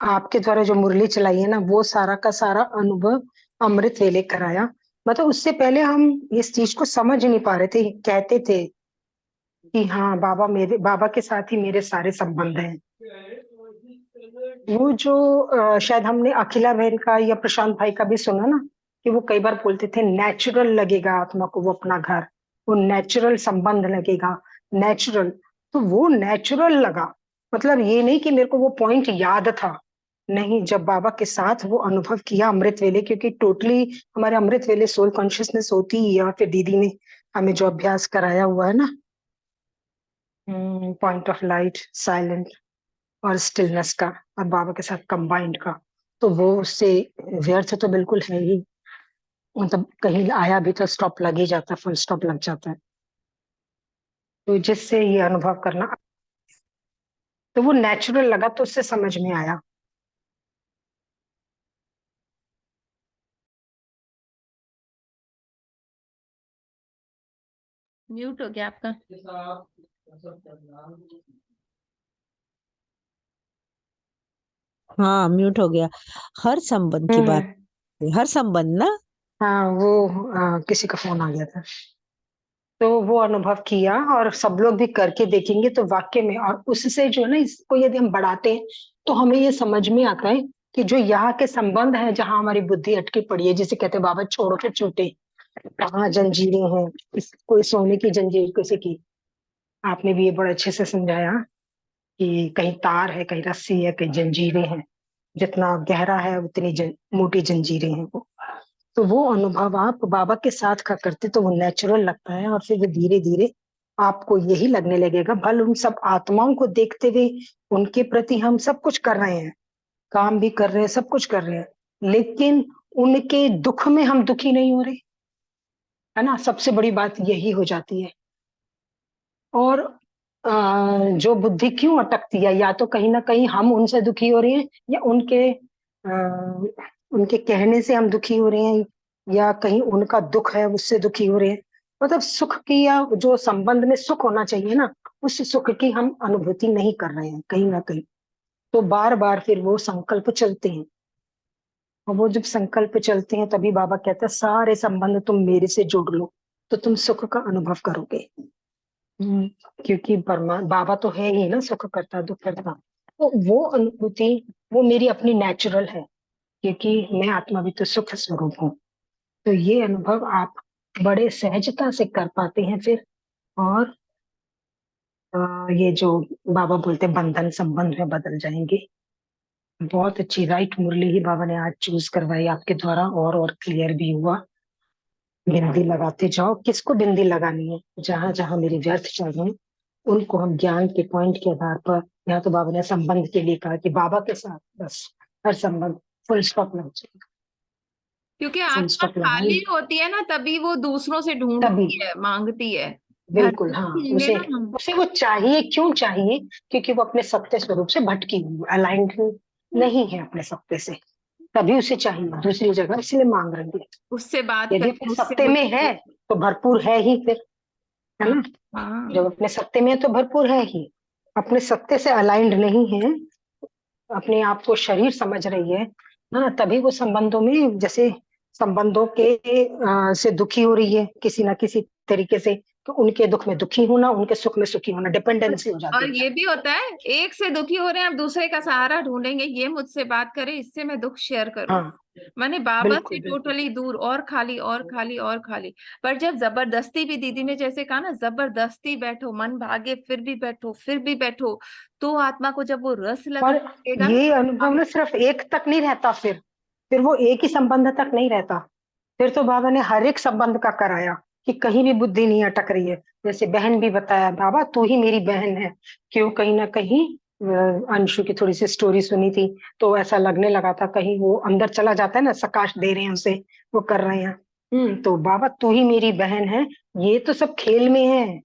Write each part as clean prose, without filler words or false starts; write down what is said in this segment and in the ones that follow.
आपके द्वारा जो मुरली चलाई है ना, वो सारा का सारा अनुभव अमृत वेले कराया। मतलब उससे पहले हम इस चीज को समझ ही नहीं पा रहे थे, कहते थे कि हाँ बाबा, मेरे बाबा के साथ ही मेरे सारे संबंध हैं। वो जो शायद हमने अखिला बहन का या प्रशांत भाई का भी सुना ना, कि वो कई बार बोलते थे नेचुरल लगेगा आत्मा को वो अपना घर, वो नेचुरल संबंध लगेगा, नेचुरल। तो वो नेचुरल लगा, मतलब ये नहीं कि मेरे को वो पॉइंट याद था। नहीं, जब बाबा के साथ वो अनुभव किया अमृत वेले, क्योंकि टोटली हमारे अमृत वेले सोल कॉन्शियसनेस होती ही है, और फिर दीदी ने हमें जो अभ्यास कराया हुआ है ना, पॉइंट ऑफ लाइट, साइलेंट और स्टिलनेस का, और बाबा के साथ कंबाइंड का, तो वो उससे व्यर्थ तो बिल्कुल है ही। मतलब कहीं आया भी तो स्टॉप लग ही जाता है, फुल स्टॉप लग जाता है। तो जिससे ये अनुभव करना, तो वो नेचुरल लगा, तो उससे समझ में आया। म्यूट हो गया आपका। हाँ, म्यूट हो गया। हर संबंध की बात, हम्म। हर संबंध ना। हाँ, वो किसी का फोन आ गया था। तो वो अनुभव किया, और सब लोग भी करके देखेंगे तो वाक्य में, और उससे जो है ना, इसको यदि हम बढ़ाते हैं तो हमें ये समझ में आता है कि जो यहाँ के संबंध है, जहाँ हमारी बुद्धि अटकी पड़ी है, जिसे कहते हैं बाबा छोड़ो के छूटे, कहाँ जंजीरें हैं, कोई सोने की जंजीर किसी की। आपने भी ये बड़े अच्छे से समझाया कि कहीं तार है, कहीं रस्सी है, कहीं जंजीरें हैं। जितना गहरा है उतनी मोटी जंजीरें हैं वो। तो वो अनुभव आप बाबा के साथ का करते तो वो नेचुरल लगता है, और फिर वो धीरे धीरे आपको यही लगने लगेगा, भल उन सब आत्माओं को देखते हुए उनके प्रति हम सब कुछ कर रहे हैं, काम भी कर रहे हैं, सब कुछ कर रहे हैं, लेकिन उनके दुख में हम दुखी नहीं हो रहे, है ना। सबसे बड़ी बात यही हो जाती है। और जो बुद्धि क्यों अटकती है, या तो कहीं ना कहीं हम उनसे दुखी हो रहे हैं, या उनके कहने से हम दुखी हो रहे हैं, या कहीं उनका दुख है उससे दुखी हो रहे हैं। मतलब सुख की, या जो संबंध में सुख होना चाहिए ना, उस सुख की हम अनुभूति नहीं कर रहे हैं कहीं ना कहीं। तो बार बार फिर वो संकल्प चलते हैं, और वो जब संकल्प चलते हैं तभी बाबा कहता है सारे संबंध तुम मेरे से जोड़ लो, तो तुम सुख का अनुभव करोगे। हम्म, क्योंकि बाबा तो है ही ना, सुख करता दुख करता। तो वो अनुभूति, वो मेरी अपनी नेचुरल है, क्योंकि मैं आत्मा भी तो सुख स्वरूप हूँ। तो ये अनुभव आप बड़े सहजता से कर पाते हैं फिर। और ये जो बाबा बोलते हैं बंधन संबंध में बदल जाएंगे। बहुत अच्छी राइट मुरली ही बाबा ने आज चूज करवाई आपके द्वारा, और क्लियर भी हुआ। बिंदी लगाते जाओ, किसको बिंदी लगानी है, जहां जहां मेरे व्यर्थ चल रहे हैं उनको हम ज्ञान के पॉइंट के आधार पर, यहाँ तो बाबा ने संबंध के लिए कहा कि बाबा के साथ बस हर संबंध फुल स्टॉप लग जाएगा। क्योंकि फुल आत्मा स्टॉप खाली लगाएंगे होती है ना, तभी वो दूसरों से तभी। ढूंढती है, मांगती है। बिल्कुल, धरती हाँ, छीन उसे ना हम। उसे वो चाहिए, क्यों चाहिए? क्योंकि वो अपने सत्य स्वरूप से भटकी हुई, अलाइंड नहीं है अपने सत्य से, तभी उसे चाहिए दूसरी जगह, इसलिए मांग रही है। उससे बात यदि करके अपने उससे सत्य कुछ। में है तो भरपूर है ही फिर, है हाँ। ना। हाँ। जब अपने सत्य में है तो भरपूर है ही। अपने सत्य से अलाइंड नहीं है, अपने आप को शरीर समझ रही है ना, तभी वो संबंधों में, जैसे संबंधों के से दुखी हो रही है किसी ना किसी तरीके से, तो उनके दुख में दुखी होना, उनके सुख में सुखी होना, डिपेंडेंसी हो जाती और है। ये भी होता है, एक से दुखी हो रहे हैं, अब दूसरे का सहारा ढूंढेंगे, ये मुझसे बात करे, इससे मैं दुख शेयर करूं। हाँ, मैंने बाबा से बिल्कुल बिल्कुल। टोटली दूर, और खाली और खाली और खाली। पर जब जबरदस्ती भी, दीदी ने जैसे कहा ना, जबरदस्ती बैठो, मन भागे फिर भी बैठो, फिर भी बैठो, तो आत्मा को जब वो रस और लगने लगेगा ये ना। अनुभव ना सिर्फ एक तक नहीं रहता, फिर वो एक ही संबंध तक नहीं रहता। फिर तो बाबा ने हर एक संबंध का कराया कि कहीं भी बुद्धि नहीं अटक रही है। जैसे बहन भी बताया, बाबा तू ही मेरी बहन है। क्यों, कहीं ना कहीं अंशु की थोड़ी सी स्टोरी सुनी थी, तो ऐसा लगने लगा था कहीं वो अंदर चला जाता है ना, सकाश दे रहे हैं उसे, वो कर रहे हैं। तो बाबा तू ही मेरी बहन है, ये तो सब खेल में है,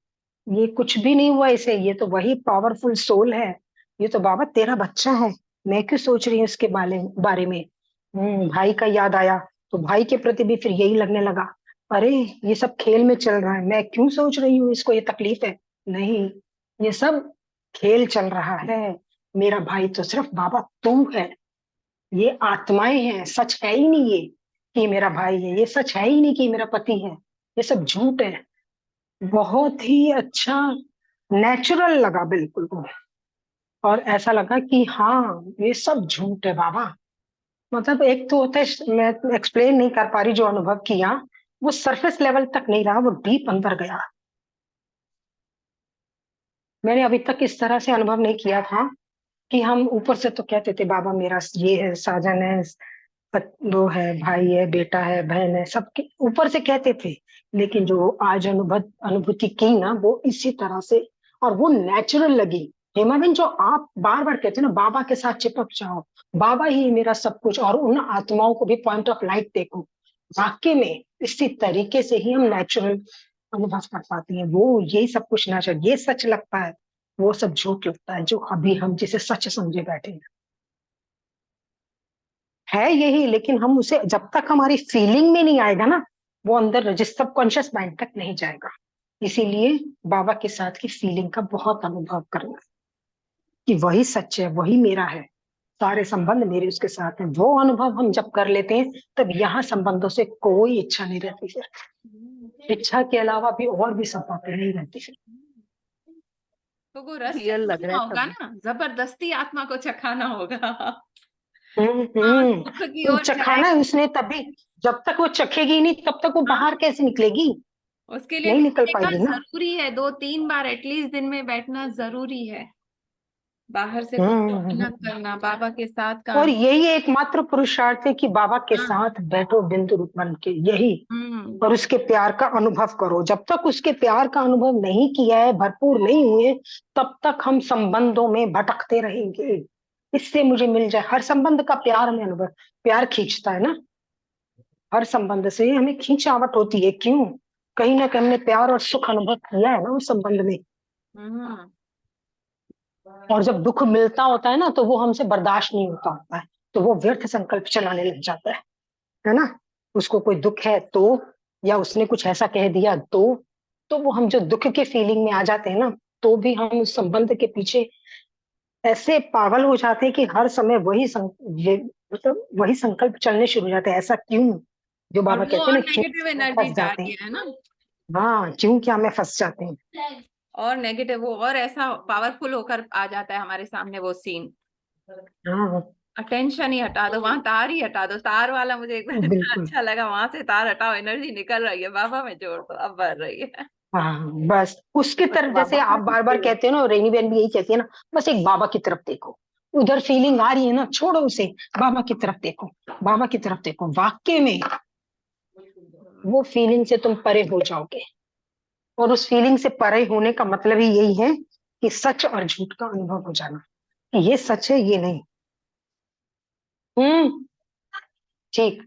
ये कुछ भी नहीं हुआ इसे, ये तो वही पावरफुल सोल है, ये तो बाबा तेरा बच्चा है। मैं क्यों सोच रही हूँ इसके बारे में। भाई का याद आया, तो भाई के प्रति भी फिर यही लगने लगा, अरे ये सब खेल में चल रहा है, मैं क्यों सोच रही हूँ इसको ये तकलीफ है। नहीं, ये सब खेल चल रहा है, मेरा भाई तो सिर्फ बाबा तू है। ये आत्माएं हैं, सच है ही नहीं ये कि मेरा भाई है, ये सच है ही नहीं कि मेरा पति है, ये सब झूठ है। बहुत ही अच्छा नेचुरल लगा बिल्कुल वो। और ऐसा लगा कि हाँ ये सब झूठ है बाबा। मतलब एक तो होता है, मैं एक्सप्लेन नहीं कर पा रही जो अनुभव किया, वो सरफेस लेवल तक नहीं रहा, वो डीप अंदर गया। मैंने अभी तक इस तरह से अनुभव नहीं किया था कि हम ऊपर से तो कहते थे बाबा मेरा ये है, साजन है, वो है, भाई है, बेटा है, बहन है, सबके ऊपर से कहते थे। लेकिन जो आज अनुभूति की ना, वो इसी तरह से, और वो नेचुरल लगी। हेमा बहन, जो आप बार बार कहते हो ना बाबा के साथ चिपक जाओ, बाबा ही मेरा सब कुछ, और उन आत्माओं को भी पॉइंट ऑफ लाइट देखो, वाकई में इसी तरीके से ही हम नेचुरल अनुभव कर पाते हैं। वो यही सब कुछ नेचुरल, ये सच लगता है, वो सब झूठ लगता है जो अभी हम जिसे सच समझे बैठे हैं। है यही, लेकिन हम उसे जब तक हमारी फीलिंग में नहीं आएगा ना, वो अंदर रजिस्टर कॉन्शियस माइंड तक नहीं जाएगा। इसीलिए बाबा के साथ की फीलिंग का बहुत अनुभव करना, कि वही सच है, वही मेरा है, सारे संबंध मेरे उसके साथ हैं, वो अनुभव हम जब कर लेते हैं, तब यहाँ संबंधों से कोई इच्छा नहीं रहती फिर। इच्छा के अलावा भी और भी सब बातें नहीं रहती फिर। तो वो रस रियल लग रहा चखना है होगा सब। ना, जबरदस्ती आत्मा को चखाना होगा। सुख की ओर चखाना है जाएगी। उसने तभी। जब तक वो चखेगी नहीं तब तक वो बाहर हाँ, कैसे निकलेगी? उसके लिए नहीं निकल बैठने का पाएगी ना। जरूरी है, 2-3 बार एटलीस्ट दिन में बैठना जरूरी है। बाहर से कुछ हम्म। अलग करना, बाबा के साथ और काम। यही एकमात्र पुरुषार्थ है कि बाबा के हाँ। साथ बैठो बिंदु रूप बन के, यही। हम्म। और उसके प्यार का अनुभव करो। जब तक उसके प्यार का अनुभव नहीं किया है, भरपूर नहीं हुए, तब तक हम संबंधों में भटकते रहेंगे। इससे मुझे मिल जाए, हर संबंध का प्यार में अनुभव, प्यार खींचता है ना, हर संबंध से हमें खींचावट होती है। क्यों? कहीं ना कहीं हमने प्यार और सुख अनुभव किया है ना उस संबंध में। हम्म। और जब दुख मिलता होता है ना, तो वो हमसे बर्दाश्त नहीं होता होता है, तो वो व्यर्थ संकल्प चलाने लग जाता है ना। उसको कोई दुख है तो, या उसने कुछ ऐसा कह दिया तो वो हम जो दुख के फीलिंग में आ जाते हैं ना, तो भी हम उस संबंध के पीछे ऐसे पागल हो जाते हैं कि हर समय ये मतलब वही संकल्प चलने शुरू हो जाते हैं। ऐसा क्यों? जो और बाबा वो कहते और हैं ना, क्यों नेगेटिव क्या एनर्जी फंस जा जाते रही हैं। है ना। हाँ, क्यों क्या में फंस जाते हैं। और नेगेटिव वो और ऐसा पावरफुल होकर आ जाता है हमारे सामने वो सीन। हाँ अटेंशन ही हटा दो, वहां तार ही हटा दो। तार वाला मुझे एक बार इतना बिल्कुल। अच्छा लगा, वहां से तार हटाओ, एनर्जी निकल रही है, बाबा में जोड़ दो, अब बढ़ रही है। हाँ बस उसकी बस तरफ, जैसे बाबा आप बार बार कहते हो ना, रेनी बेन भी यही कहती है ना, बस एक बाबा की तरफ देखो। उधर फीलिंग आ रही है ना, छोड़ो उसे, बाबा की तरफ देखो, बाबा की तरफ देखो। वाकई में वो फीलिंग से तुम परे हो जाओगे। और उस फीलिंग से परे होने का मतलब ही यही है कि सच और झूठ का अनुभव हो जाना, कि ये सच है ये नहीं। हम्म। ठीक।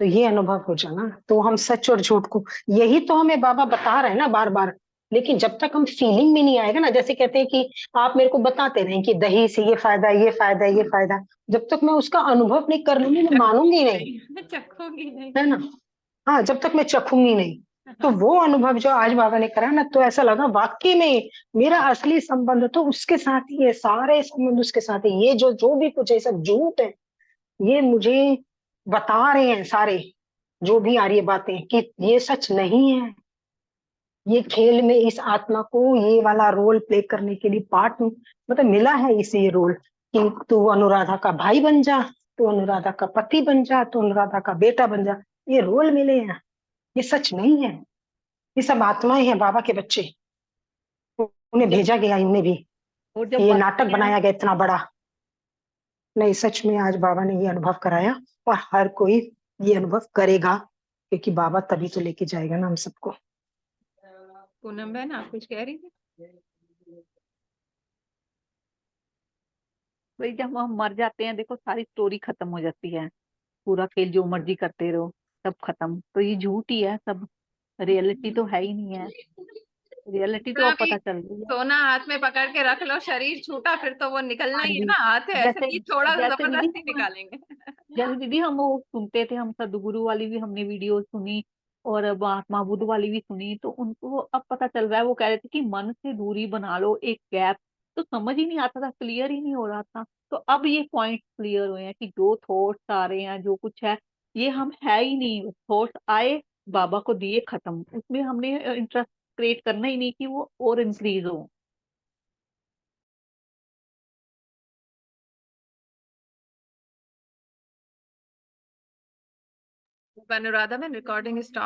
तो ये अनुभव हो जाना, तो हम सच और झूठ को, यही तो हमें बाबा बता रहे हैं ना बार बार। लेकिन जब तक हम फीलिंग में नहीं आएगा ना, जैसे कहते हैं कि आप मेरे को बताते रहे कि दही से ये फायदा, ये फायदा, ये फायदा, जब तक मैं उसका अनुभव नहीं कर लूंगी, मैं मानूंगी नहीं। मैं चखूंगी नहीं। है ना। हाँ, जब तक मैं चखूंगी नहीं। तो वो अनुभव जो आज बाबा ने करा ना, तो ऐसा लगा वाकई में मेरा असली संबंध तो उसके साथ ही है, सारे संबंध उसके साथ है। ये जो जो भी कुछ है सब झूठ है, ये मुझे बता रहे हैं सारे, जो भी आ रही है बातें, कि ये सच नहीं है। ये खेल में इस आत्मा को ये वाला रोल प्ले करने के लिए पार्ट मतलब मिला है इसे, ये रोल, कि तू अनुराधा का भाई बन जा, तू अनुराधा का पति बन जा, तू अनुराधा का बेटा बन जा। ये रोल मिले हैं, ये सच नहीं है। ये सब आत्माएं हैं, बाबा के बच्चे। उन्हें जब भेजा गया, इन्हें भी, और कि जब ये नाटक बातें बनाया गया इतना बड़ा। नहीं, सच में आज बाबा ने ये अनुभव कराया, और हर कोई ये अनुभव करेगा, क्योंकि बाबा तभी तो लेके जाएगा ना हम सबको। पूनम बहन आप कुछ कह रही थी? भाई जब हम मर जाते हैं, देखो सारी स्टोरी खत्म हो जाती है। पूरा खेल जो मर्जी करते रहो, सब खत्म। तो ये झूठ ही है सब, रियलिटी तो है ही नहीं है। रियलिटी तो थोड़ा अब भी पता चल रही है। सोना हाथ में पकड़ के रख लो, शरीर छूटा फिर तो वो निकलना हाँ ही है जी। ना, हाथ है ऐसे जैसे नहीं छोड़ा तो जैसे दीदी जबरदस्ती निकालेंगे। जैसे दीदी हम वो सुनते थे, हम सदगुरु वाली भी हमने वीडियो सुनी, और महात्मा बुद्ध वाली भी सुनी, तो उनको अब पता चल रहा है। वो कह रहे थे कि मन से दूरी बना लो, एक गैप तो समझ ही नहीं आता था, क्लियर ही नहीं हो रहा था। तो अब ये पॉइंट क्लियर हुए हैं कि जो थॉट्स आ रहे हैं, जो कुछ है, ये हम है ही नहीं। थॉट्स आए, बाबा को दिए, खत्म। उसमें हमने इंटरेस्ट क्रिएट करना ही नहीं कि वो और इंक्रीज हो। अनुराधा, मैं रिकॉर्डिंग स्टॉप